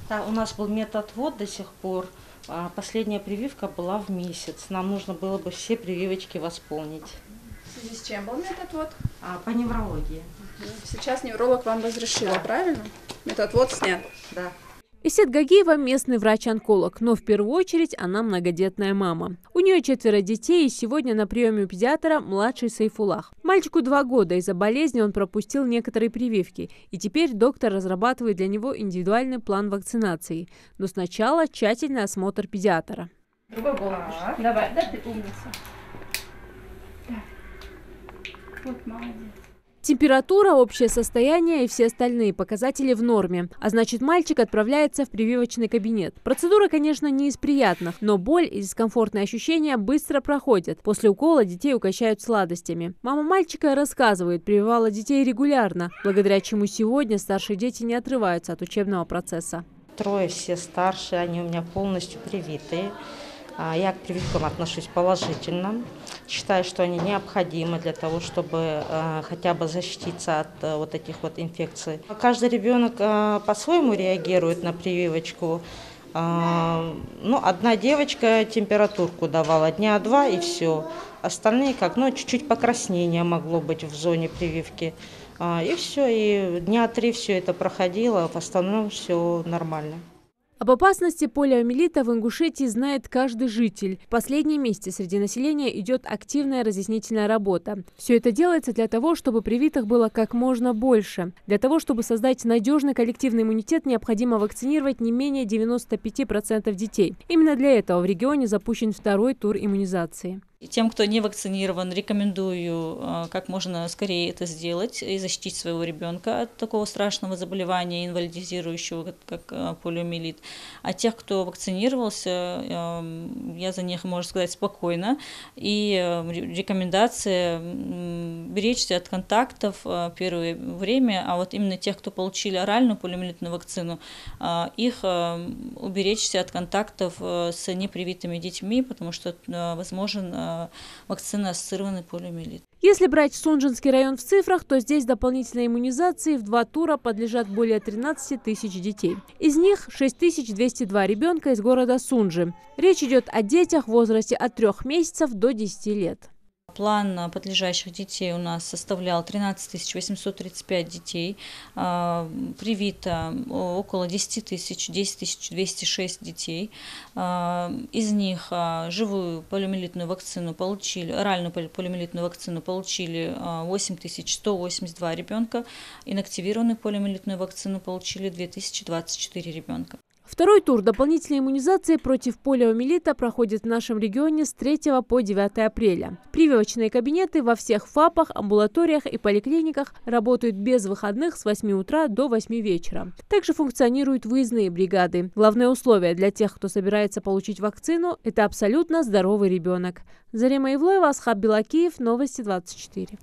Да, у нас был медотвод до сих пор. Последняя прививка была в месяц. Нам нужно было бы все прививочки восполнить. В связи с чем был медотвод? По неврологии. Сейчас невролог вам разрешила, правильно? Медотвод снят. Да. Исет Гагиева – местный врач-онколог, но в первую очередь она многодетная мама. У нее 4 детей, и сегодня на приеме у педиатра младший Сайфулах. Мальчику 2 года, из-за болезни он пропустил некоторые прививки, и теперь доктор разрабатывает для него индивидуальный план вакцинации. Но сначала тщательный осмотр педиатра. Другой голову. Давай, да, ты умница. Вот молодец. Температура, общее состояние и все остальные показатели в норме. А значит, мальчик отправляется в прививочный кабинет. Процедура, конечно, не из приятных, но боль и дискомфортные ощущения быстро проходят. После укола детей угощают сладостями. Мама мальчика рассказывает, прививала детей регулярно, благодаря чему сегодня старшие дети не отрываются от учебного процесса. 3 все старшие, они у меня полностью привитые. Я к прививкам отношусь положительно. Считаю, что они необходимы для того, чтобы хотя бы защититься от вот этих вот инфекций. Каждый ребенок по-своему реагирует на прививочку. Одна девочка температурку давала дня 2 и все. Остальные чуть-чуть покраснение могло быть в зоне прививки. И все, и дня 3 все это проходило, в остальном все нормально. Об опасности полиомиелита в Ингушетии знает каждый житель. В последние месяцы среди населения идет активная разъяснительная работа. Все это делается для того, чтобы привитых было как можно больше. Для того, чтобы создать надежный коллективный иммунитет, необходимо вакцинировать не менее 95% детей. Именно для этого в регионе запущен 2-й тур иммунизации. Тем, кто не вакцинирован, рекомендую как можно скорее это сделать и защитить своего ребенка от такого страшного заболевания, инвалидизирующего, как полиомиелит. А тех, кто вакцинировался, я за них, можно сказать, спокойно. И рекомендация беречься от контактов первое время, а вот именно тех, кто получили оральную полиомиелитную вакцину, их уберечься от контактов с непривитыми детьми, потому что возможен вакцина-ассоциированный полиомиелит. Если брать Сунжинский район в цифрах, то здесь дополнительной иммунизации в 2 тура подлежат более 13 тысяч детей. Из них 6202 ребенка из города Сунжи. Речь идет о детях в возрасте от 3 месяцев до 10 лет. План подлежащих детей у нас составлял 13 835 детей, привито около 10 206 детей. Из них живую полиомиелитную вакцину получили, оральную полиомиелитную вакцину получили 8182 ребенка, инактивированную полиомиелитную вакцину получили 2024 ребенка. 2-й тур дополнительной иммунизации против полиомиелита проходит в нашем регионе с 3 по 9 апреля. Прививочные кабинеты во всех ФАПах, амбулаториях и поликлиниках работают без выходных с 8 утра до 8 вечера. Также функционируют выездные бригады. Главное условие для тех, кто собирается получить вакцину – это абсолютно здоровый ребенок. Зарема Ивлоева, Асхаб Белакиев, Новости 24.